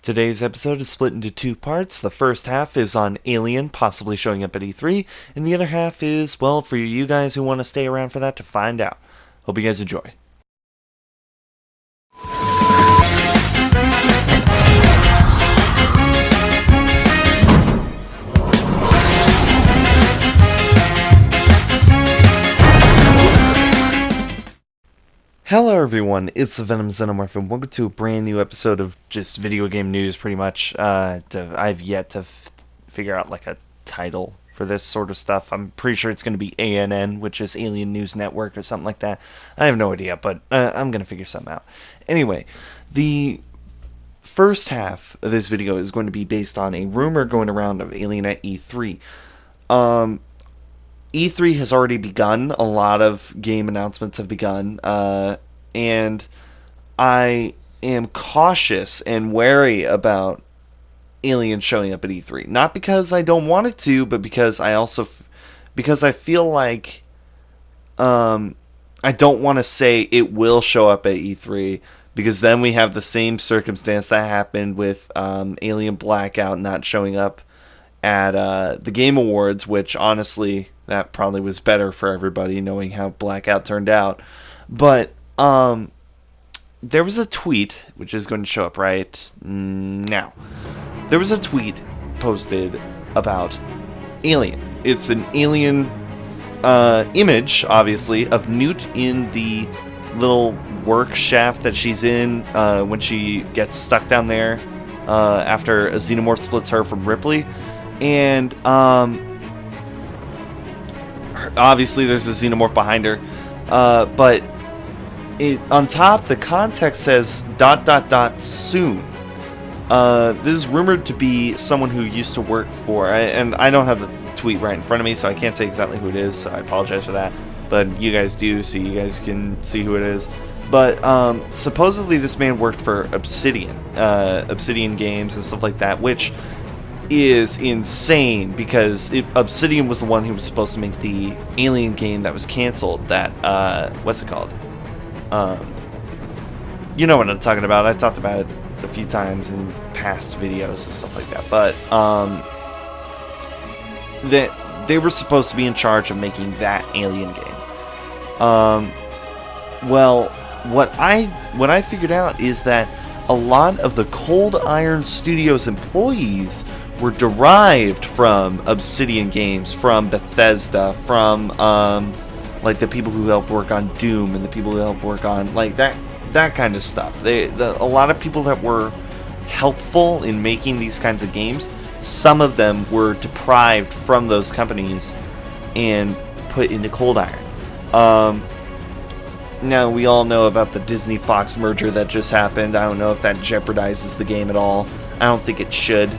Today's episode is split into two parts. The first half is on Alien possibly showing up at E3, and the other half is, well, for you guys who want to stay around for that to find out. Hope you guys enjoy. Hello everyone, it's the Venom Xenomorph and welcome to a brand new episode of just video game news pretty much. I've yet to figure out like a title for this sort of stuff. I'm pretty sure it's going to be ANN, which is Alien News Network or something like that. I have no idea, but I'm going to figure something out. Anyway, the first half of this video is going to be based on a rumor going around of Alien at E3. E3 has already begun. A lot of game announcements have begun. And I am cautious and wary about Alien showing up at E3. Not because I don't want it to, but because because I feel like I don't want to say it will show up at E3, because then we have the same circumstance that happened with Alien Blackout not showing up at the Game Awards, which honestly, that probably was better for everybody knowing how Blackout turned out. But there was a tweet, which is going to show up right now. There was a tweet posted about Alien. It's an Alien image, obviously, of Newt in the little work shaft that she's in when she gets stuck down there after a xenomorph splits her from Ripley. And obviously there's a xenomorph behind her, but on top the context says ... soon. This is rumored to be someone who used to work for, and I don't have the tweet right in front of me, so I can't say exactly who it is, so I apologize for that, but you guys do, so you guys can see who it is. But supposedly this man worked for Obsidian Games and stuff like that, which is insane, because Obsidian was the one who was supposed to make the Alien game that was canceled. That what's it called? You know what I'm talking about. I talked about it a few times in past videos and stuff like that. But that they were supposed to be in charge of making that Alien game. Well, what I figured out is that a lot of the Cold Iron Studios employees were derived from Obsidian Games, from Bethesda, from like the people who helped work on Doom and the people who helped work on like that kind of stuff. A lot of people that were helpful in making these kinds of games, some of them were deprived from those companies and put into Cold Iron. Now, we all know about the Disney-Fox merger that just happened. I don't know if that jeopardizes the game at all. I don't think it should,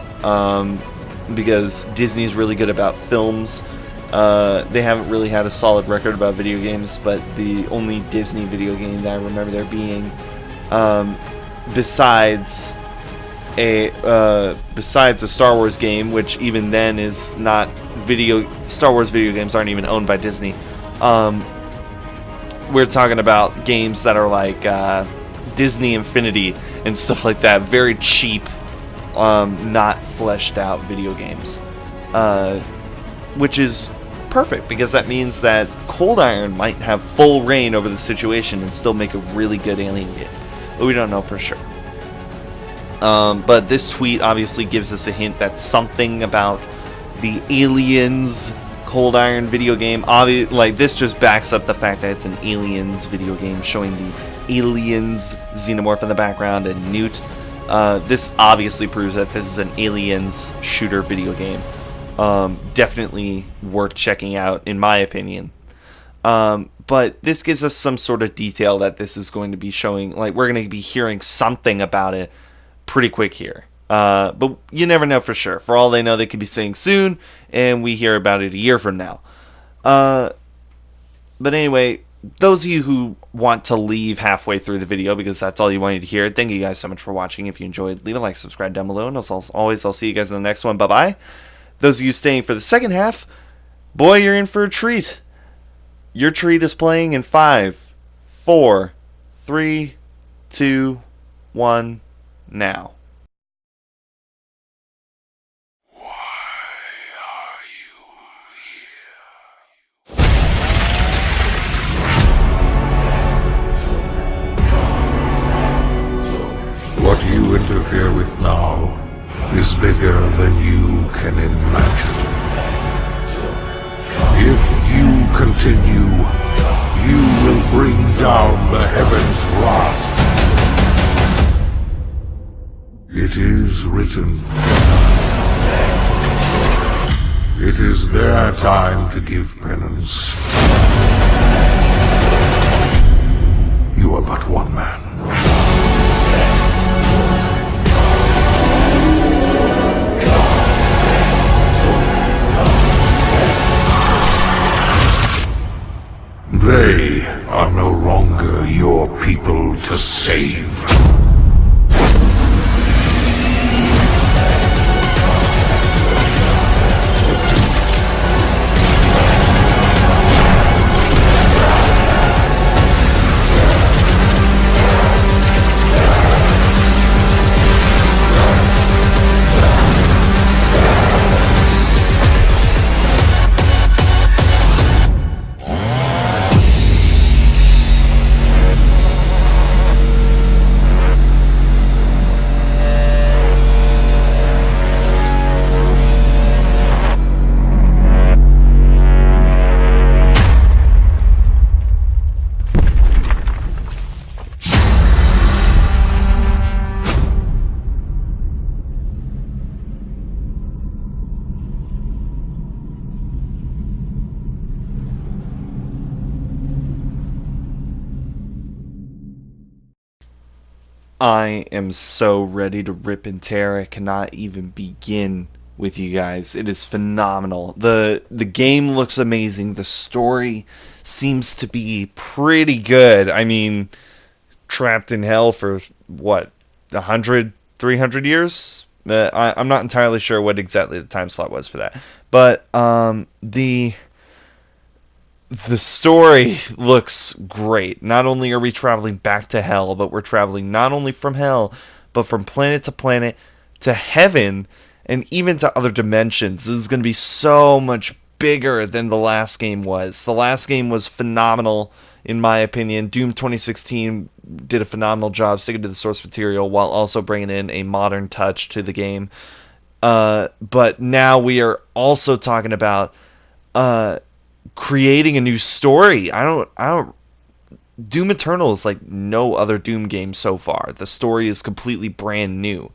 because Disney is really good about films. They haven't really had a solid record about video games, but the only Disney video game that I remember there being, besides a Star Wars game, which even then is not Star Wars video games aren't even owned by Disney. We're talking about games that are like Disney Infinity and stuff like that. Very cheap, not fleshed out video games. Which is perfect, because that means that Cold Iron might have full reign over the situation and still make a really good Alien game. But we don't know for sure. But this tweet obviously gives us a hint that something about the Aliens Cold Iron video game, like this just backs up the fact that it's an Aliens video game showing the Aliens xenomorph in the background and Newt. This obviously proves that this is an Aliens shooter video game. Definitely worth checking out, in my opinion. But this gives us some sort of detail that this is going to be showing, like we're going to be hearing something about it pretty quick here. But you never know for sure. For all they know, they could be saying soon, and we hear about it a year from now. But anyway, those of you who want to leave halfway through the video because that's all you wanted to hear, thank you guys so much for watching. If you enjoyed, leave a like, subscribe down below, and as always, I'll see you guys in the next one. Bye-bye. Those of you staying for the second half, boy, you're in for a treat. Your treat is playing in 5, 4, 3, 2, 1, now. interfere with now is bigger than you can imagine. If you continue, you will bring down the heavens' wrath. It is written. It is their time to give penance. You are but one man. They are no longer your people to save. I am so ready to rip and tear. I cannot even begin with you guys. It is phenomenal. The game looks amazing. The story seems to be pretty good. I mean, trapped in hell for what, 100, 300 years? I'm not entirely sure what exactly the time slot was for that. But the story looks great. Not only are we traveling back to hell, but we're traveling not only from hell, but from planet to heaven, and even to other dimensions. This is going to be so much bigger than the last game was. The last game was phenomenal, in my opinion. Doom 2016 did a phenomenal job sticking to the source material while also bringing in a modern touch to the game. But now we are also talking about creating a new story. Doom Eternal is like no other Doom game so far. The story is completely brand new.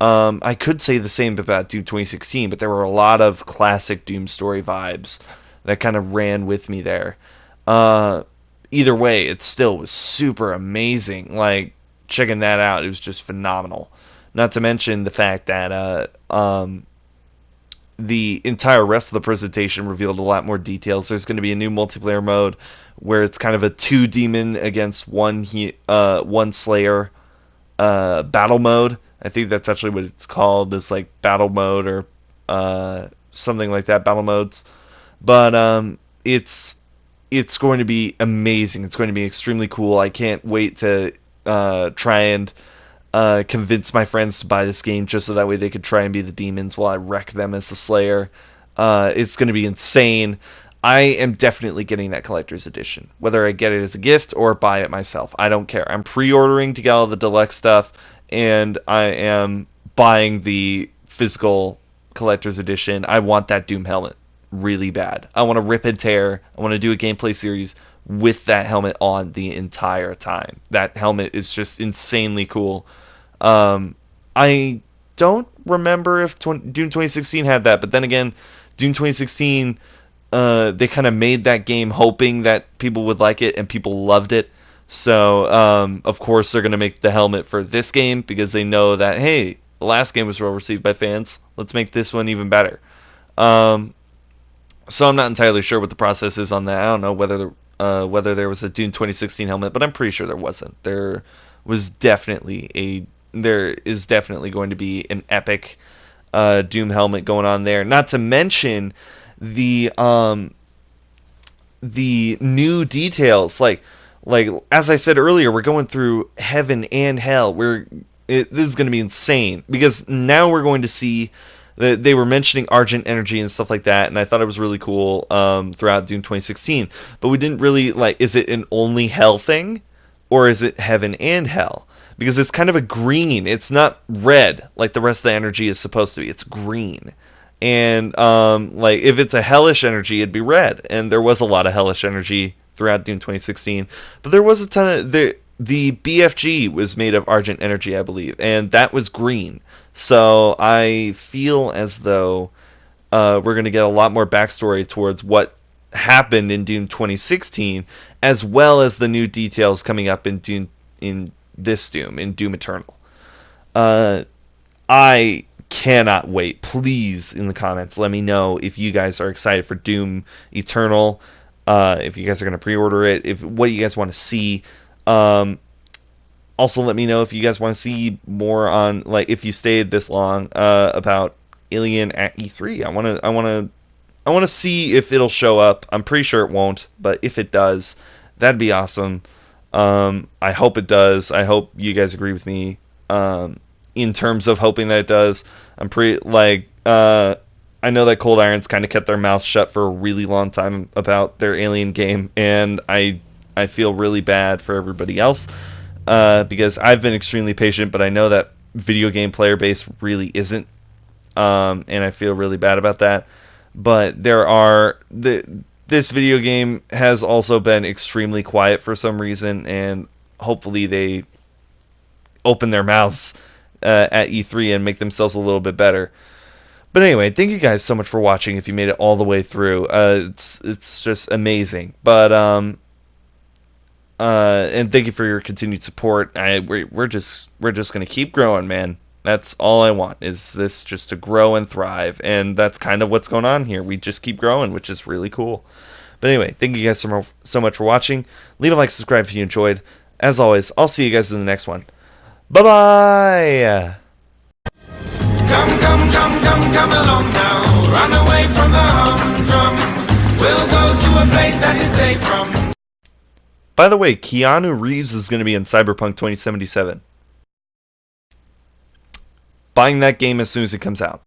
I could say the same about Doom 2016, but there were a lot of classic Doom story vibes that kind of ran with me there. Either way, it still was super amazing. Like, checking that out, it was just phenomenal. Not to mention the fact that the entire rest of the presentation revealed a lot more details. There's going to be a new multiplayer mode where it's kind of a 2 demon against one Slayer battle mode. I think that's actually what it's called. It's like battle mode or something like that, battle modes. But it's going to be amazing. It's going to be extremely cool. I can't wait to try and convince my friends to buy this game just so that way they could try and be the demons while I wreck them as the Slayer. It's going to be insane. I am definitely getting that collector's edition. Whether I get it as a gift or buy it myself, I don't care. I'm pre-ordering to get all the deluxe stuff, and I am buying the physical collector's edition. I want that Doom helmet really bad. I want to rip and tear. I want to do a gameplay series with that helmet on the entire time. That helmet is just insanely cool. I don't remember if Doom 2016 had that, but then again, Doom 2016, they kind of made that game hoping that people would like it, and people loved it. So, of course, they're going to make the helmet for this game because they know that, hey, the last game was well received by fans. Let's make this one even better. So I'm not entirely sure what the process is on that. I don't know whether there was a Doom 2016 helmet, but I'm pretty sure there wasn't. There is definitely going to be an epic Doom helmet going on there. Not to mention the new details. Like as I said earlier, we're going through heaven and hell. This is going to be insane because now we're going to see. They were mentioning Argent Energy and stuff like that, and I thought it was really cool throughout Doom 2016. But we didn't really, is it an only hell thing? Or is it heaven and hell? because it's kind of a green. It's not red like the rest of the energy is supposed to be. It's green. And like if it's a hellish energy, it'd be red. And there was a lot of hellish energy throughout Doom 2016, but there was a ton of the BFG was made of Argent energy, I believe, and that was green. So I feel as though we're going to get a lot more backstory towards what happened in Doom 2016, as well as the new details coming up in Doom, in Doom Eternal. I cannot wait. Please, in the comments, let me know if you guys are excited for Doom Eternal. If you guys are going to pre-order it, if what you guys want to see. Also, let me know if you guys want to see more on, like, if you stayed this long, about Alien at E3. I want to see if it'll show up. I'm pretty sure it won't, but if it does, that'd be awesome. I hope it does. I hope you guys agree with me. In terms of hoping that it does, I'm pretty I know that Cold Iron's kind of kept their mouth shut for a really long time about their Alien game, and I feel really bad for everybody else, because I've been extremely patient, but I know that video game player base really isn't, and I feel really bad about that. But this video game has also been extremely quiet for some reason, and hopefully they open their mouths at E3 and make themselves a little bit better. But anyway, thank you guys so much for watching. If you made it all the way through, it's just amazing. But and thank you for your continued support. We're just gonna keep growing, man. That's all I want, is this just to grow and thrive, and that's kind of what's going on here. We just keep growing, which is really cool. But anyway, thank you guys so much for watching. Leave a like, subscribe if you enjoyed. As always, I'll see you guys in the next one. Bye-bye! Come along now. Run away from the humdrum. We'll go to a place that is safe from. By the way, Keanu Reeves is going to be in Cyberpunk 2077. Buying that game as soon as it comes out.